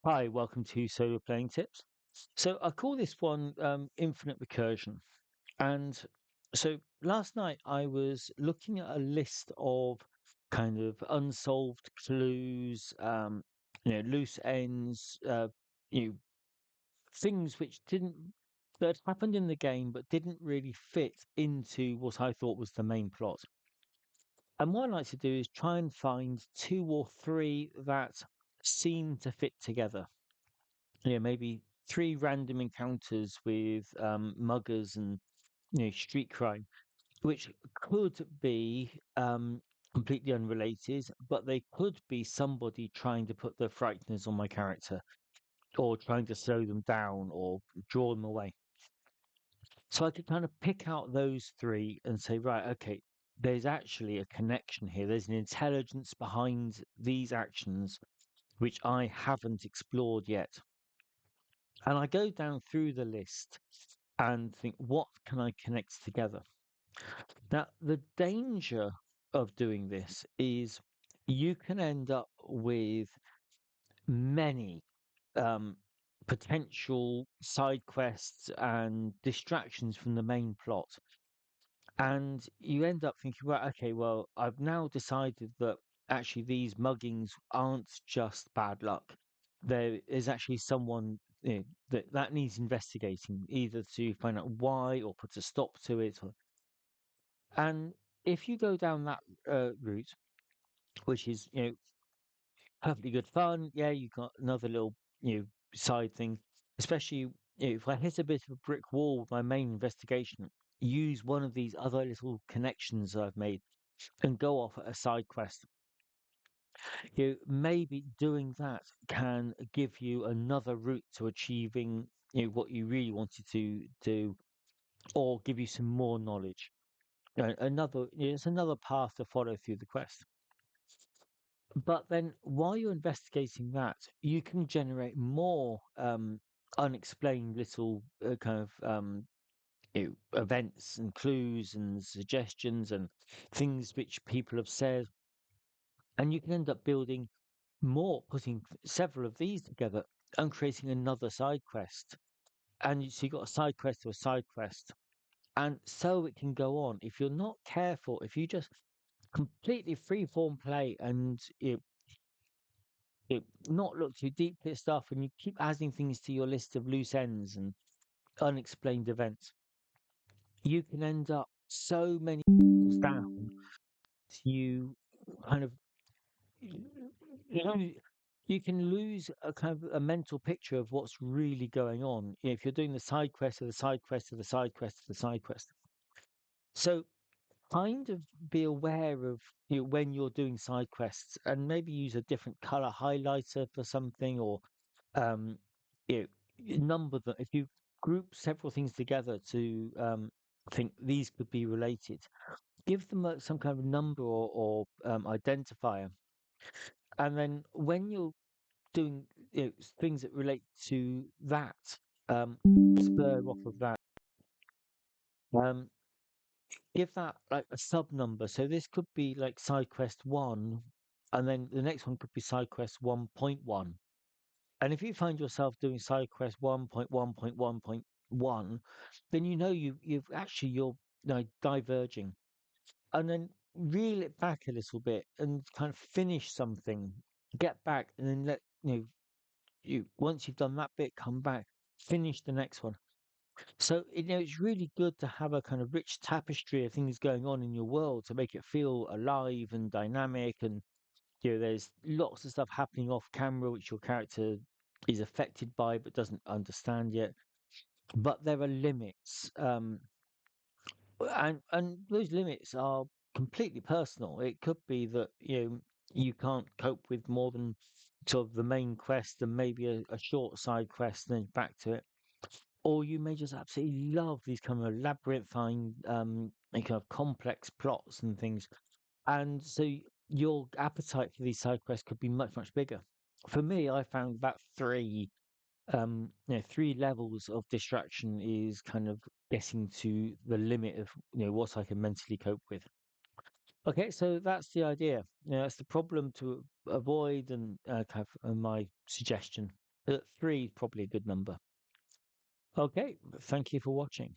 Hi, welcome to Solo Playing Tips. So I call this one Infinite Recursion. And so last night I was looking at a list of kind of unsolved clues, loose ends, you know, things which didn't that happened in the game but didn't really fit into what I thought was the main plot. And what I like to do is try and find two or three that seem to fit together. Maybe three random encounters with muggers and street crime, which could be completely unrelated, but they could be somebody trying to put the frighteners on my character, or trying to slow them down, or draw them away. So I could kind of pick out those three and say, right, okay, there's actually a connection here. There's an intelligence behind these actions which I haven't explored yet. And I go down through the list and think, what can I connect together? Now, the danger of doing this is you can end up with many um, potential side quests and distractions from the main plot. And you end up thinking, well, okay, well, I've now decided that actually these muggings aren't just bad luck. There is actually someone that needs investigating, either to find out why or put a stop to it. And if you go down that route, which is perfectly good fun, yeah, you got another little side thing, especially if I hit a bit of a brick wall with my main investigation, use one of these other little connections I've made and go off at a side quest. Maybe doing that can give you another route to achieving what you really wanted to do, or give you some more knowledge. It's another path to follow through the quest. But then, while you're investigating that, you can generate more unexplained little kind of events and clues and suggestions and things which people have said, and you can end up building more, putting several of these together and creating another side quest. And so you've got a side quest to a side quest. And so it can go on. If you're not careful, if you just completely freeform play and not look too deeply at stuff, and you keep adding things to your list of loose ends and unexplained events, you can end up so many down. You kind of you know you can lose a kind of a mental picture of what's really going on if you're doing the side quest of the side quest of the side quest of the side quest. So kind of be aware of when you're doing side quests, and maybe use a different color highlighter for something, or um you number them. If you group several things together to think these could be related, give them some kind of number, or identifier. And then when you're doing things that relate to that, spur off of that, um, give that like a sub number. So this could be like side quest one, and then the next one could be side quest 1.1. And if you find yourself doing side quest 1.1.1.1, then you're diverging. And then reel it back a little bit and kind of finish something, get back, and then let you once you've done that bit, come back, finish the next one. So it's really good to have a kind of rich tapestry of things going on in your world to make it feel alive and dynamic. And there's lots of stuff happening off camera which your character is affected by but doesn't understand yet. But there are limits, and those limits are completely personal. It could be that you can't cope with more than sort of the main quest and maybe a short side quest and then back to it. Or you may just absolutely love these kind of labyrinthine, and kind of complex plots and things. And so your appetite for these side quests could be much, much bigger. For me, I found that three levels of distraction is kind of getting to the limit of what I can mentally cope with. Okay, so that's the idea. That's the problem to avoid, and kind of my suggestion. Three is probably a good number. Okay, thank you for watching.